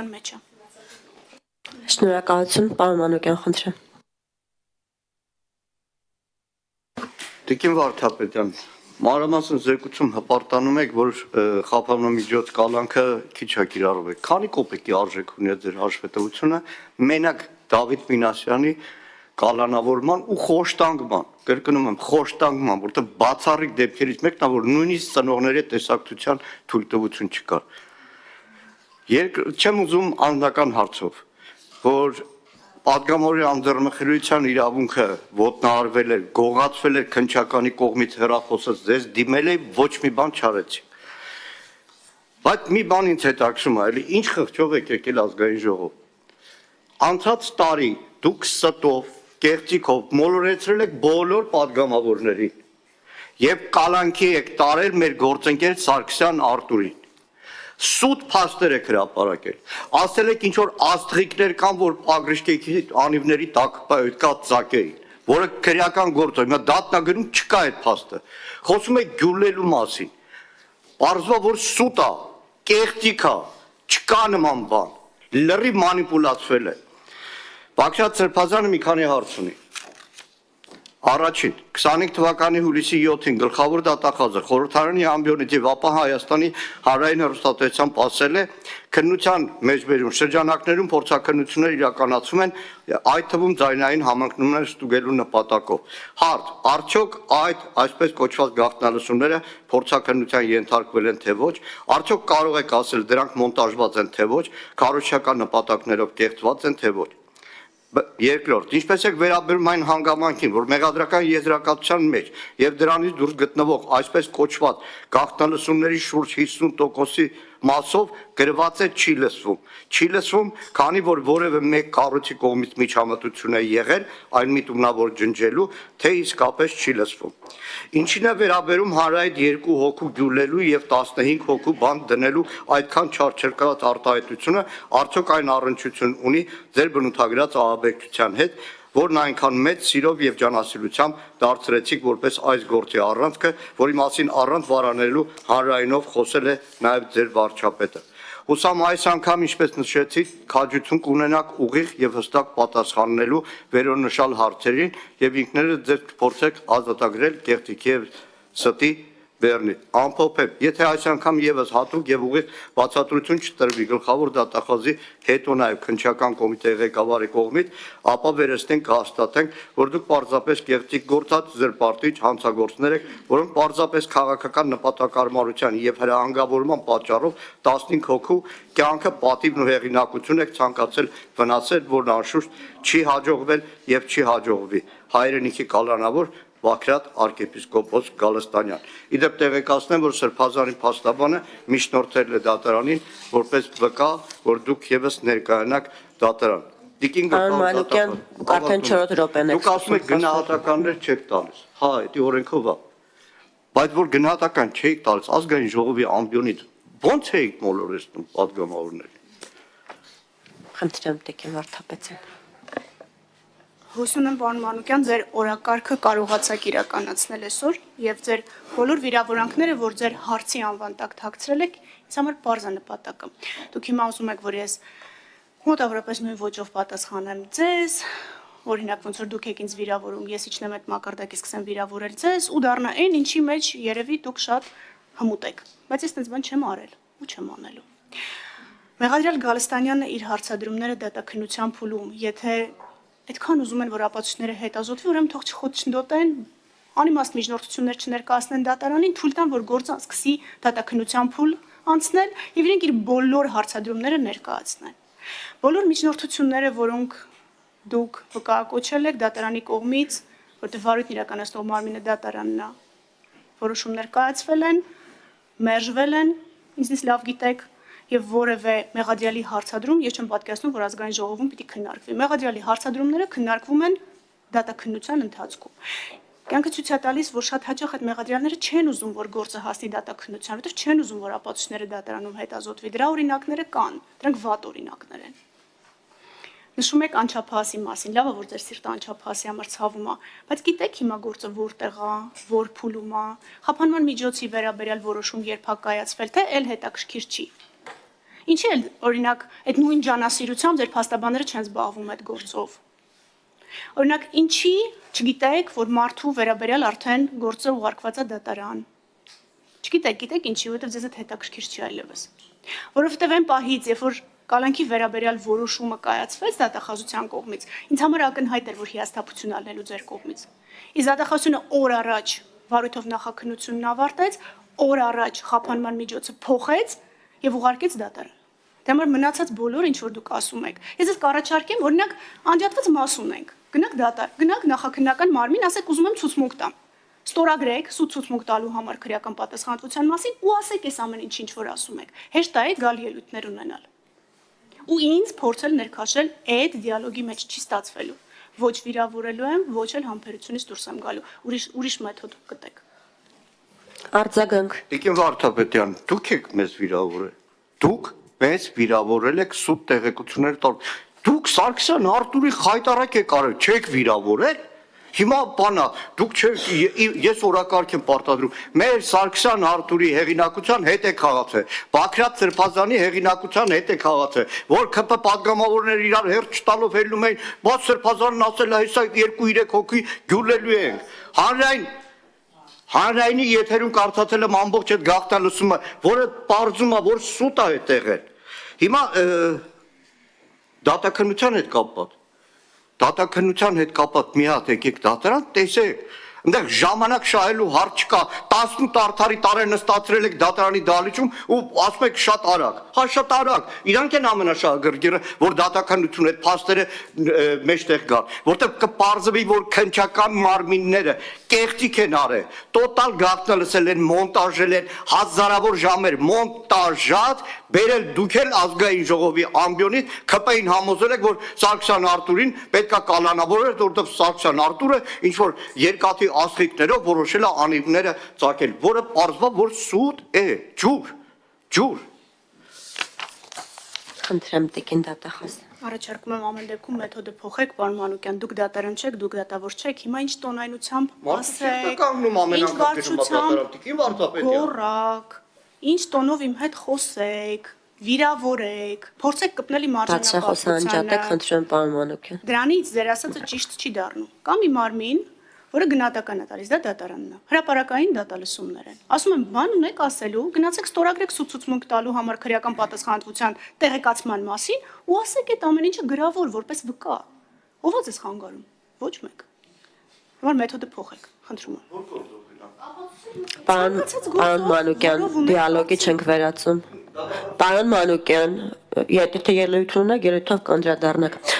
մեջը։ Շնորհակալություն, պարոն Մանուկյան, խնդրեմ։ Տիկին Վարդապետյան, մանրամասն զեկուցում հպարտանում եք, որ խափանամիջոց կալանքը քիչ է կիրառվում է։ Քանի կոպեկի արժեք ունի ձեր հաշվետվությունը մենակ Դավիթ Մինասյանի կալանավորման ու խոշտանգման, կրկնում եմ, խոշտանգման, որտեղ բացառիկ դեպքերից մեկն է, որ նույնիսկ ծնողների տեսակցության թույլտվություն չկար։ Չեմ ուզում անձնական հարցով, որ Պատգամավորի անդրմխելիության իրավունքը ոտնահարվել էր, գողացվել էր քննչականի կողմից հեռախոսած ձեզ դիմել է ոչ մի բան չարեցի։ Բայց մի բան ինձ հետաքրքրում է, էլի ինչ խղճով եք եկել ազգային ժողով։ Անցած տարի դուք ստով, կեղծիքով մոլորեցրել եք բոլոր պատգամավորներին եւ կալանքի եք տարել մեր գործընկեր Սարգսյան Արտուրին։ Սուտ փաստեր եք հրապարակել, ասել եք ինչ որ աստղիկներ կան, որ ագրիշկեքի անիվների տակ կա ծակեին, որը քրեական գործ է, հիմա դատնագրում չկա այդ փաստը, խոսում եք գյուլելու մասին, պարզվա, որ սուտ է, կեղծիք է, չկա նման բան, լրիվ մանիպուլացվել է։ Բաղդադ Սրբազյանը մի քանի հարց ունի։ Առաջին, 25 թվականի հուլիսի 7-ին գլխավոր դատախազը խորհրդարանի ամբիոնից եւ ապա Հայաստանի հանրային հեռուստատեսությամբ ասել է քննության մեջբերում շրջանակներում փորձաքննություններ իրականացում են այդ թվում ձայնային համընկնումներ ստուգելու նպատակով։ Հարց. Արդյոք այդ այսպես կոչված գաղտնալսումները փորձաքննության ենթարկվել են թե ոչ, արդյոք կարող եք ասել դրանք մոնտաժված են թե ոչ, քարոզչական նպատակներով կեղծված են թե ոչ։ Երկրորդ, ինչպես եք վերաբերում այն հանգամանքին, որ մեղադրական եզրակացության մեջ եւ դրանից դուրս գտնվող այսպես կոչված գաղտնալսումների շուրջ 50%-ի մասով գրված է չի լսվում, քանի որ որևէ մեկ կառույցի կողմից միջամտություն է եղել այն միտումնավոր ջնջելու, թե իսկապես չի լսվում։ Ինչին է վերաբերում հանրայիդ 2 հոգու գյուլելու եւ 15 հոգու բան դնելու այդքան չարչարկած արտահայտությունը, արդյոք այն առնչություն ունի ձեր բնութագրած ահաբեկչության հետ, որն այնքան մեծ սիրով եւ ջանասիրությամբ դարձրեցիք որպես այս գործի առանցքը, որի մասին առանց վարանելու հանրայինով խոսել է նաեւ ձեր վարչապետը։ Հուսամ այս անգամ, ինչպես նշեցի, քաջություն կունենաք ուղիղ եւ հստակ պատասխանելու վերոնշյալ հարցերին եւ ինքներդ ձեր փորձեք ազատագրել կեղծիքի եւ ստի բեռնից։ Ամփոփեմ, եթե այս անգամ եւս հատուկ եւ ուղիղ բացատրություն չտրվի գլխավոր դատախազի հետո նաեւ քննչական կոմիտեի ղեկավարի կողմից, ապա վերստեն կհաստատենք, որ դուք պարզապես կեղծիք գործած ձեր պարտիչ հանցագործներ եք, որոնք պարզապես քաղաքական նպատակարարության եւ հրահանգավորման պատճառով 15 հոգու կյանքը պատիվն ու հեղինակություն եք ցանկացել վնասել, որն անշուշտ չի հաջողվել եւ չի հաջողվի։ Հայրենիքի կալանավոր Բաքրատ arczepiskopos Գալստանյան։ Իդեպ տեղեկացնեմ, որ Սրբազանի փաստաբանը միջնորդել է դատարանին, որպես վկա, որ դուք եւս ներկայանաք դատարան։ Տիկին Մանուկյան, արդեն 4 րոպեն եք։ Դուք ասում եք գնահատականներ չեք տալիս։ Հա, դա օրենքով է։ Բայց որ գնահատական չեք տալիս ազգային ժողովի ամբիոնից, ո՞նց եք մոլորեցնում պատգամավորներին։ Խնդրեմ, Տիկին Վարդապետյան։ Հուսում եմ, պարոն Մանուկյան, ձեր օրակարգը կարողացաք իրականացնել այսօր եւ ձեր բոլոր վիրավորանքները, որ ձեր հարցի անվան տակ թաքցրել եք, ինձ համար բարձր նպատակը։ Դուք հիմա ուզում եք, որ ես մոտավորապես նույն ոճով պատասխանեմ ձեզ, օրինակ ոնց որ դուք եք ինձ վիրավորում, ես իջնեմ այդ մակարդակից սկսեմ վիրավորել ձեզ ու դառնա այն, ինչի մեջ երևի դուք շատ հմուտ եք։ Բայց ես այդպես բան չեմ արել ու չեմ անելու։ Մեղադրյալ Գալստանյանը իր հարցադրումները դատաքննության փուլում, եթե այդքան ուզում են, որ ապացույցները հետազոտվի, ուրեմն թող չխոչընդոտեն, անիմաստ միջնորդություններ չներկայացնեն դատարանին, թույլ տան, որ գործը սկսի դատաքննության փուլ անցնել եւ իրենք իր բոլոր հարցադրումները ներկայացնեն։ Բոլոր միջնորդությունները, որոնք դուք վկայակոչել եք դատարանի կողմից, որտեղ վարույթն իրականացնող մարմինը դատարանն է, որոշումներ կայացվել են, մերժվել են, ինձնից լավ գիտեք, եւ որևէ մեղադրյալի հարցադրում ես չեմ պատկերացնում, որ ազգային ժողովում պիտի քննարկվի։ Մեղադրյալի հարցադրումները քննարկվում են դատաքննության ընթացքում։ Կյանքը ցույց է տալիս, որ շատ հաճախ այդ մեղադրյալները չեն ուզում, որ գործը հասնի դատաքննության, որովհետեւ չեն ուզում, որ ապացույցները դատարանում հետազոտվի։ Դրա օրինակները կան, դրանք վատ օրինակներ են։ Նշում եք անչափահասի մասին, լավ է, որ ձեր սիրտը անչափահասի համար ցավում է, բայց գիտեք հիմա գործը որտեղ է, որ փուլում է, խափանման միջոցի վերաբերյալ որոշում երբ է կայացվել, թե էլ հետաքրքիր չի։ Ինչի՞ էլ օրինակ այդ նույն ջանասիրությամբ ձեր փաստաբանները չեն զբաղվում այդ գործով։ Օրինակ, ինչի չգիտեք, որ մարդու վերաբերյալ արդեն գործը ուղարկված է դատարան։ Գիտեք ինչի, որովհետև ձեզ այդ հետաքրքիր չի այլևս։ Որովհետև այն պահից, երբ որ կալանքի վերաբերյալ որոշումը կայացվեց դատախազության կողմից, ինձ համար ակնհայտ էր, որ հիասթափություն ալնելու ձեր կողմից։ Իսկ դատախազությունը օր առաջ վարույթով նախաքննությունն ավարտեց, օր առաջ խափանման միջոցը փոխեց եւ ուղարկեց դատարան։ Դե համար մնացած բոլորը ինչ որ դուք ասում եք։ Ես ես կառաջարկեմ, օրինակ, անջատված մաս ունենք։ Գնաք դատար, գնաք նախաքննական մարմին, ասեք ուզում եմ ցուցմունք տամ։ Ստորագրեք սուտ ցուցմունք տալու համար քրեական պատասխանատվության մասին ու ասեք այս ամեն ինչ որ ասում եք։ Հեշտ է գալ ելույթներ ունենալ։ Ու ինձ փորձել ներքաշել այդ դիալոգի մեջ չի ստացվելու։ Ոչ վիրավորելու եմ, ոչ էլ համբերությունից դուրս եմ գալու։ Ուրիշ մեթոդ գտեք։ Արձագանք։ Տիկին Վարդապետյան, դուք եք մեզ վիրավորել։ Դուք մեզ վիրավորել եք սուտ տեղեկություններ տալ։ Դուք Սարգսյան Արտուրի խայտարակ եք արել, չեք վիրավորել։ Հիմա բանա, դուք չեք, ես օրակարգ եմ պարտադրում։ Մեր Սարգսյան Արտուրի հեղինակության հետ է քաղացել։ Բաքրատ Սրբազանի հեղինակության հետ է քաղացել, որ ԿՊ պատգամավորներ իրար հերթ չտալով ելնում էին, բայց Սրբազանն ասել է, հեսա 2-3 հոգի գյուլելու ենք։ Հանրայինի եթերում կարդացել եմ ամբողջ այդ գաղտնալսումը, որը պարզում է, որ սուտ է այդ եղել։ Հիմա դատաքննության հետ կապված մի հատ եկեք դատարան, տեսեք, այնտեղ ժամանակ շահելու հարց չկա, 18 արդարի տարեր նստացրել եք դատարանի դահլիճում ու ասում եք շատ արագ, հա շատ արագ, իրանք են ամենաշահագրգիռը, որ դատաքննությունը այդ փաստերը մեջտեղ գան, որտեղ կպարզվի, որ քննչական մարմինները կեղծիք են արել, տոտալ գաղտնալսել են, մոնտաժել են, հազարավոր ժամեր մոնտաժած, բերել դուք էլ ազգային ժողովի ամբիոնից ԿՊ-ին համոզել եք, որ Սարգսյան Արտուրին պետքա կալանավորել, որովհետև Սարգսյան Արտուրը ինչ որ երկաթի աստղիկներով որոշել է անիվները ծագել, որը պարզվա, որ սուտ է, ջուր։ Խնդրեմ տիկին դատախազ։ Առաջարկում եմ ամեն դեպքում մեթոդը փոխեք, պարոն Մանուկյան, դուք դատարան չեք, դուք դատավոր չեք, հիմա ինչ տոնայնությամբ ասեք, ինչ բարձրությամբ գոռակ, ինչ տոնով իմ հետ խոսեք, վիրավորեք, փորձեք կպնել իմ Անջատեք, խնդրեմ պարոն Մանուկյան։ Դրանից ձեր ասածը ճիշտ չի դառնում։ Կամ մի մարմին, որը գնահատական է տալիս, դա դատարանն է։ Հրապարակային դատալսումներ են։ Ասում եմ, բան ունեք ասելու, գնացեք ստորագրեք ցուցմունք տալու համար քրեական պատասխանատվության տեղեկացման մասին ու ասեք այդ ամեն ինչը գրավոր որպես վկա։ Ո՞վ է ձեզ խանգարում։ Ոչ մեկ։ Որ մեթոդը փոխեք, խնդրում եմ։ Պարոն Մանուկյան, դիալոգի չենք վերացում։ Պարոն Մանուկյան, եթե ելույթ ունեք, ելույթով կանդրադառնաք։